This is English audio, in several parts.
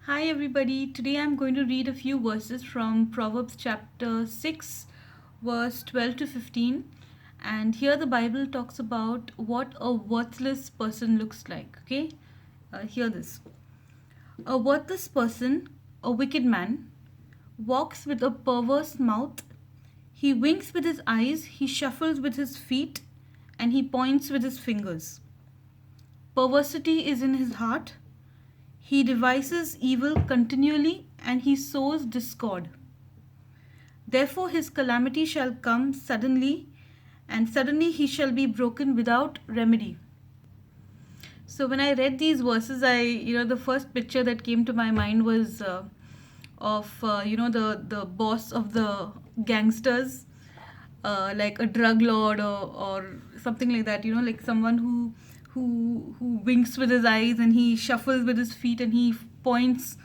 Hi everybody. Today I'm going to read a few verses from Proverbs chapter 6 verse 12 to 15, and here the Bible talks about what a worthless person looks like. Okay? Hear this. A worthless person, a wicked man, walks with a perverse mouth. He winks with his eyes, he shuffles with his feet, and he points with his fingers. Perversity is in his heart. He devises evil continually and he sows discord. Therefore, his calamity shall come suddenly, and suddenly he shall be broken without remedy. So, when I read these verses, the first picture that came to my mind was the boss of the gangsters, like a drug lord or something like that. Like someone who winks with his eyes and he shuffles with his feet and he points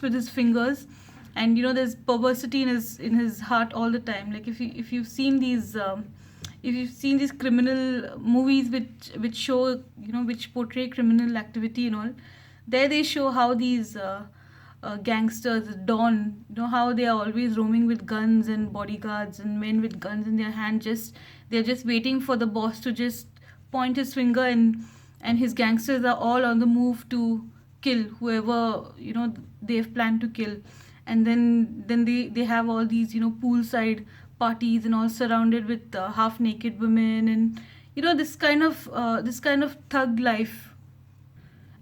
with his fingers, and there's perversity in his heart all the time. Like if you've seen these criminal movies which show, which portray criminal activity and all, there they show how these gangsters dawn, how they are always roaming with guns and bodyguards and men with guns in their hand. Just they're just waiting for the boss to just point his finger, and his gangsters are all on the move to kill whoever they've planned to kill. And then they have all these poolside parties and all, surrounded with half naked women, and this kind of thug life.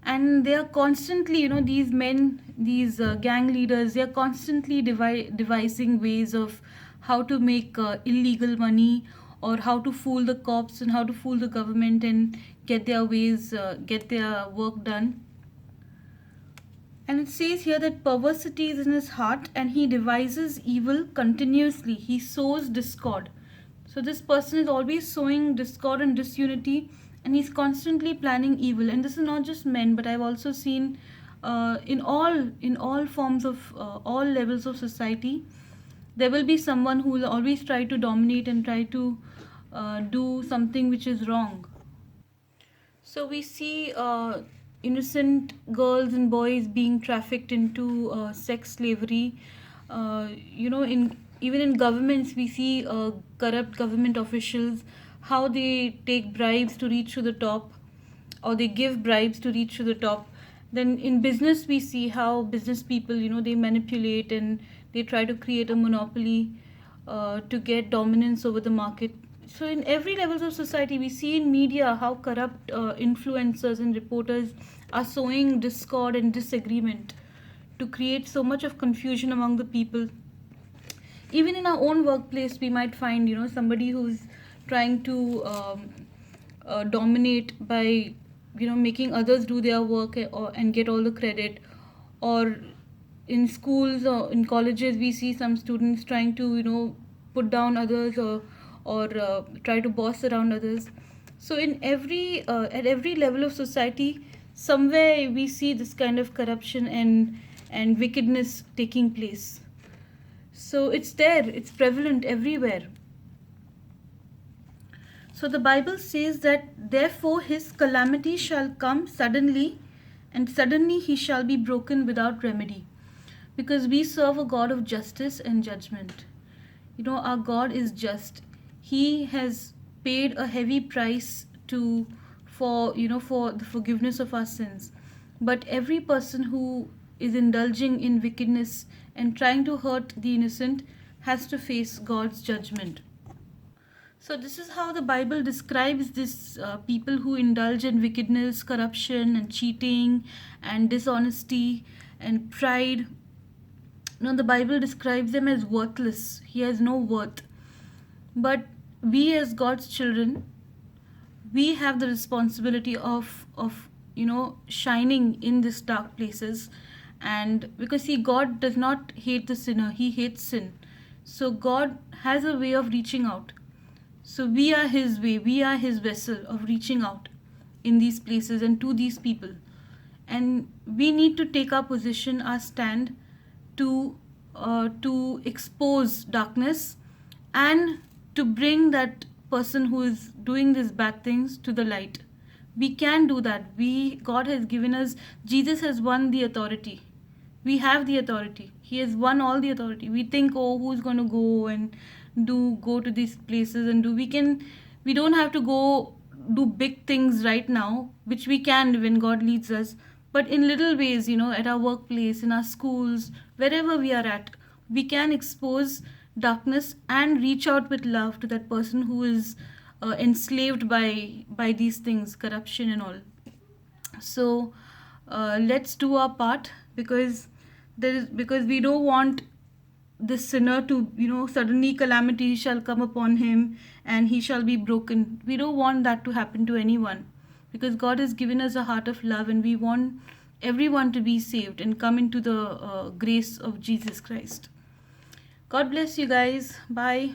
And they are constantly, these men, these gang leaders, they are constantly devising ways of how to make illegal money, or how to fool the cops and how to fool the government and get their work done. And it says here that perversity is in his heart and he devises evil continuously. He sows discord. So this person is always sowing discord and disunity, and he's constantly planning evil. And this is not just men, but I've also seen in all forms of all levels of society, there will be someone who will always try to dominate and try to do something which is wrong. So we see innocent girls and boys being trafficked into sex slavery. In even in governments, we see corrupt government officials, how they take bribes to reach to the top, or they give bribes to reach to the top. Then in business, we see how business people, they manipulate and they try to create a monopoly to get dominance over the market. So in every levels of society, we see in media how corrupt influencers and reporters are sowing discord and disagreement to create so much of confusion among the people. Even in our own workplace, we might find somebody who's trying to dominate by making others do their work, and get all the credit. Or in schools or in colleges, we see some students trying to put down others, or try to boss around others. So in at every level of society, somewhere we see this kind of corruption and wickedness taking place. So it's there, it's prevalent everywhere. So the Bible says that therefore his calamity shall come suddenly, and suddenly he shall be broken without remedy. Because we serve a God of justice and judgment. Our God is just. He has paid a heavy price to for the forgiveness of our sins. But every person who is indulging in wickedness and trying to hurt the innocent has to face God's judgment. So this is how the Bible describes this people who indulge in wickedness, corruption, and cheating, and dishonesty, and pride. The Bible describes them as worthless. He has no worth. But we as God's children, we have the responsibility of shining in these dark places. And because see, God does not hate the sinner, he hates sin. So God has a way of reaching out. So we are his way, we are his vessel of reaching out in these places and to these people. And we need to take our position, our stand, to expose darkness, and to bring that person who is doing these bad things to the light. We can do that. God has given us, Jesus has won the authority. We have the authority. He has won all the authority. We think, oh, who's going to go and go to these places and do, we don't have to go do big things right now, which we can when God leads us. But in little ways, at our workplace, in our schools, wherever we are at, we can expose darkness and reach out with love to that person who is enslaved by these things, corruption and all. So let's do our part, because we don't want the sinner to, suddenly calamity shall come upon him and he shall be broken. We don't want that to happen to anyone, because God has given us a heart of love and we want everyone to be saved and come into the grace of Jesus Christ. God bless you guys. Bye.